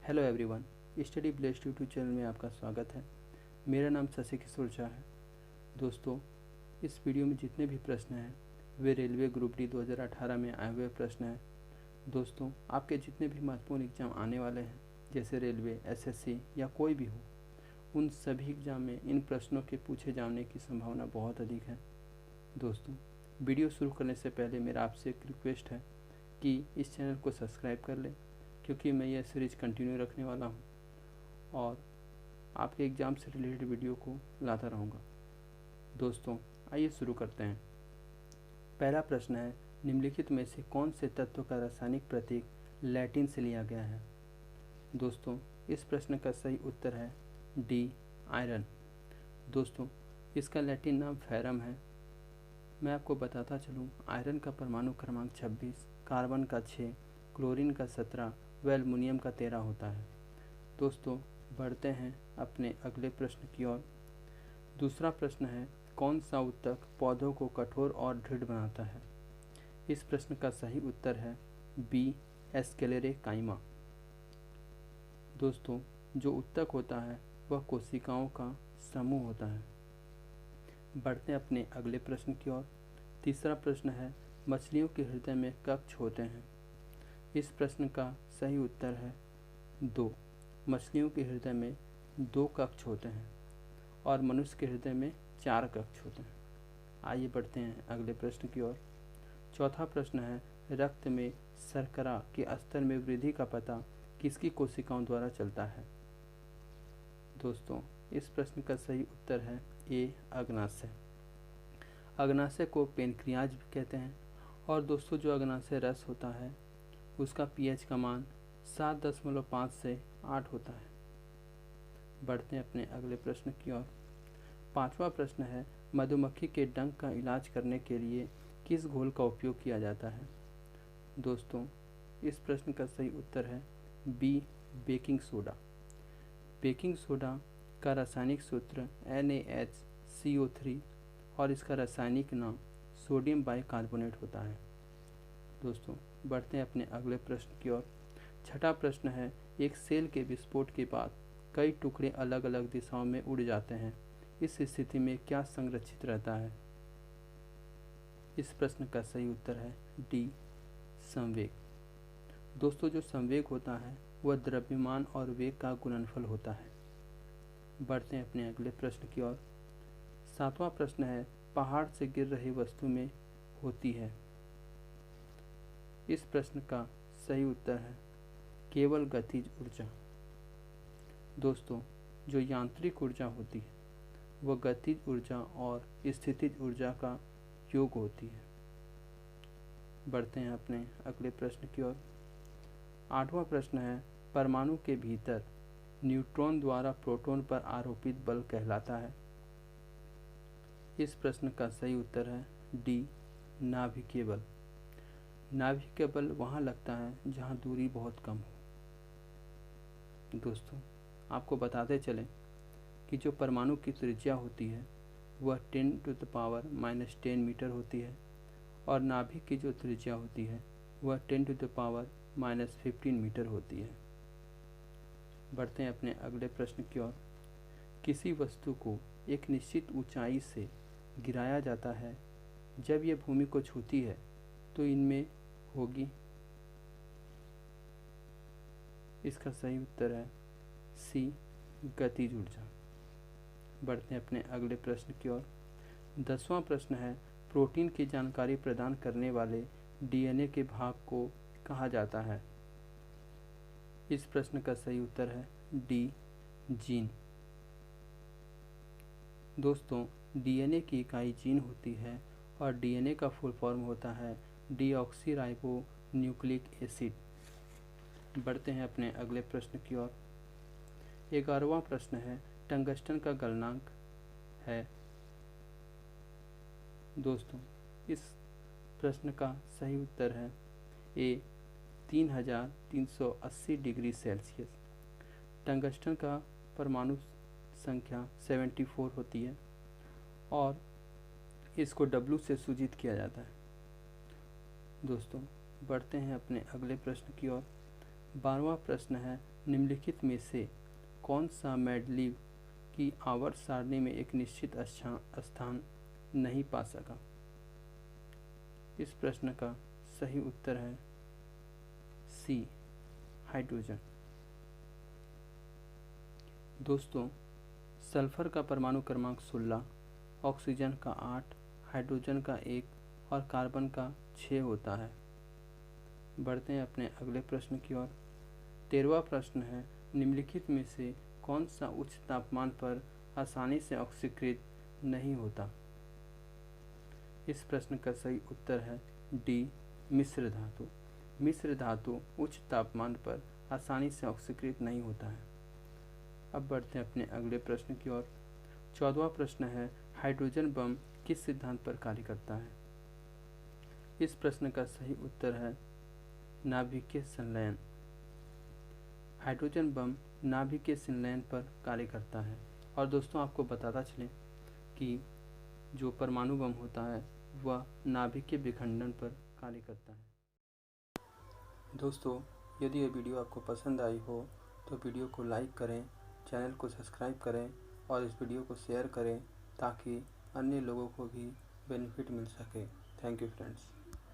Hello everyone, study blessed YouTube channel में आपका स्वागत है। मेरा नाम शशि किशोर झा है। दोस्तों, इस वीडियो में जितने भी प्रश्न हैं वे रेलवे ग्रुप डी 2018 में आए हुए प्रश्न हैं। दोस्तों, आपके जितने भी महत्वपूर्ण एग्ज़ाम आने वाले हैं, जैसे रेलवे, एसएससी या कोई भी हो, उन सभी एग्ज़ाम में इन प्रश्नों के पूछे जाने की संभावना बहुत अधिक है। दोस्तों, वीडियो शुरू करने से पहले मेरा आपसे एक रिक्वेस्ट है कि इस चैनल को सब्सक्राइब कर लें, क्योंकि मैं यह सीरीज़ कंटिन्यू रखने वाला हूं और आपके एग्ज़ाम से रिलेटेड वीडियो को लाता रहूँगा। दोस्तों, आइए शुरू करते हैं। पहला प्रश्न है, निम्नलिखित में से कौन से तत्व का रासायनिक प्रतीक लैटिन से लिया गया है? दोस्तों, इस प्रश्न का सही उत्तर है डी, आयरन। दोस्तों, इसका लैटिन नाम फेरम है। मैं आपको बताता चलूँ, आयरन का परमाणु क्रमांक 26, कार्बन का 6, क्लोरीन का 17 व एल्युमिनियम का 13 होता है। दोस्तों, बढ़ते हैं अपने अगले प्रश्न की ओर। दूसरा प्रश्न है, कौन सा ऊतक पौधों को कठोर और दृढ़ बनाता है? इस प्रश्न का सही उत्तर है बी, स्क्लेरेकाइमा। दोस्तों, जो ऊतक होता है वह कोशिकाओं का समूह होता है। बढ़ते हैं अपने अगले प्रश्न की ओर। तीसरा प्रश्न है, मछलियों के हृदय में कक्ष होते हैं? इस प्रश्न का सही उत्तर है 2। मछलियों के हृदय में 2 कक्ष होते हैं और मनुष्य के हृदय में 4 कक्ष होते हैं। आइए बढ़ते हैं अगले प्रश्न की ओर। चौथा प्रश्न है, रक्त में शर्करा के स्तर में वृद्धि का पता किसकी कोशिकाओं द्वारा चलता है? दोस्तों, इस प्रश्न का सही उत्तर है ए, अग्नाशय। अग्नाशय को पेनक्रियाज भी कहते हैं। और दोस्तों, जो अग्नाशय रस होता है उसका पीएच का मान 7.5 से 8 होता है। बढ़ते हैं अपने अगले प्रश्न की ओर। पांचवा प्रश्न है, मधुमक्खी के डंक का इलाज करने के लिए किस घोल का उपयोग किया जाता है? दोस्तों, इस प्रश्न का सही उत्तर है B, baking soda. Baking soda का रासायनिक सूत्र NaHCO3 और इसका रासायनिक नाम सोडियम बाइकार्बोनेट होता है। दोस्तों, बढ़ते हैं अपने अगले प्रश्न की ओर। छठा प्रश्न है, एक सेल के विस्फोट के बाद कई टुकड़े अलग अलग दिशाओं में उड़ जाते हैं। इस स्थिति में क्या संरक्षित रहता है? इस प्रश्न का सही उत्तर है डी, संवेग। दोस्तों, जो संवेग होता है वह द्रव्यमान और वेग का गुणनफल होता है। बढ़ते हैं अपने अगले प्रश्न की ओर। सातवां प्रश्न है, पहाड़ से गिर रही वस्तु में होती है? इस प्रश्न का सही उत्तर है केवल गतिज ऊर्जा। दोस्तों, जो यांत्रिक ऊर्जा होती है वह गतिज ऊर्जा और स्थितिज ऊर्जा का योग होती है। बढ़ते हैं अपने अगले प्रश्न की ओर। आठवां प्रश्न है, परमाणु के भीतर न्यूट्रॉन द्वारा प्रोटॉन पर आरोपित बल कहलाता है? इस प्रश्न का सही उत्तर है डी, नाभिकीय बल। नाभिकीय बल वहाँ लगता है जहाँ दूरी बहुत कम हो। दोस्तों, आपको बताते चलें कि जो परमाणु की त्रिज्या होती है वह 10⁻⁻10 मीटर होती है और नाभिक की जो त्रिज्या होती है वह 10⁻⁻15 मीटर होती है। बढ़ते हैं अपने अगले प्रश्न की ओर। किसी वस्तु को एक निश्चित ऊंचाई से गिराया जाता है, जब यह भूमि को छूती है तो इनमें होगी? इसका सही उत्तर है सी, गतिज ऊर्जा। बढ़ते हैं अपने अगले प्रश्न की ओर। 10वां प्रश्न है, प्रोटीन की जानकारी प्रदान करने वाले डीएनए के भाग को कहा जाता है? इस प्रश्न का सही उत्तर है डी, जीन। दोस्तों, डीएनए की इकाई जीन होती है और डीएनए का फुल फॉर्म होता है डीऑक्सी न्यूक्लिक एसिड। बढ़ते हैं अपने अगले प्रश्न की ओर। 11वां प्रश्न है, टंगस्टन का गलनांक है? दोस्तों, इस प्रश्न का सही उत्तर है ए, 3380 डिग्री सेल्सियस। टंगस्टन का परमाणु संख्या 74 होती है और इसको W से सूचित किया जाता है। दोस्तों, बढ़ते हैं अपने अगले प्रश्न की ओर। 12वां प्रश्न है, निम्नलिखित में से कौन सा मेंडलीव की आवर्त सारणी में एक निश्चित स्थान नहीं पा सका। इस प्रश्न का सही उत्तर है सी, हाइड्रोजन। दोस्तों, सल्फर का परमाणु क्रमांक 16, ऑक्सीजन का 8, हाइड्रोजन का 1 और कार्बन का 6 होता है। बढ़ते हैं अपने अगले प्रश्न की ओर। 13वां प्रश्न है, निम्नलिखित में से कौन सा उच्च तापमान पर आसानी से ऑक्सीकृत नहीं होता। इस प्रश्न का सही उत्तर है डी, मिश्र धातु। मिश्र धातु उच्च तापमान पर आसानी से ऑक्सीकृत नहीं होता है। अब बढ़ते हैं अपने अगले प्रश्न की ओर। 14वां प्रश्न है, हाइड्रोजन बम किस सिद्धांत पर कार्य करता है। इस प्रश्न का सही उत्तर है नाभिकीय संलयन। हाइड्रोजन बम नाभिकीय संलयन पर कार्य करता है। और दोस्तों, आपको बताता चलें कि जो परमाणु बम होता है वह नाभिकीय विखंडन पर कार्य करता है। दोस्तों, यदि यह वीडियो आपको पसंद आई हो तो वीडियो को लाइक करें, चैनल को सब्सक्राइब करें और इस वीडियो को शेयर करें ताकि अन्य लोगों को भी बेनिफिट मिल सके। Thank you friends.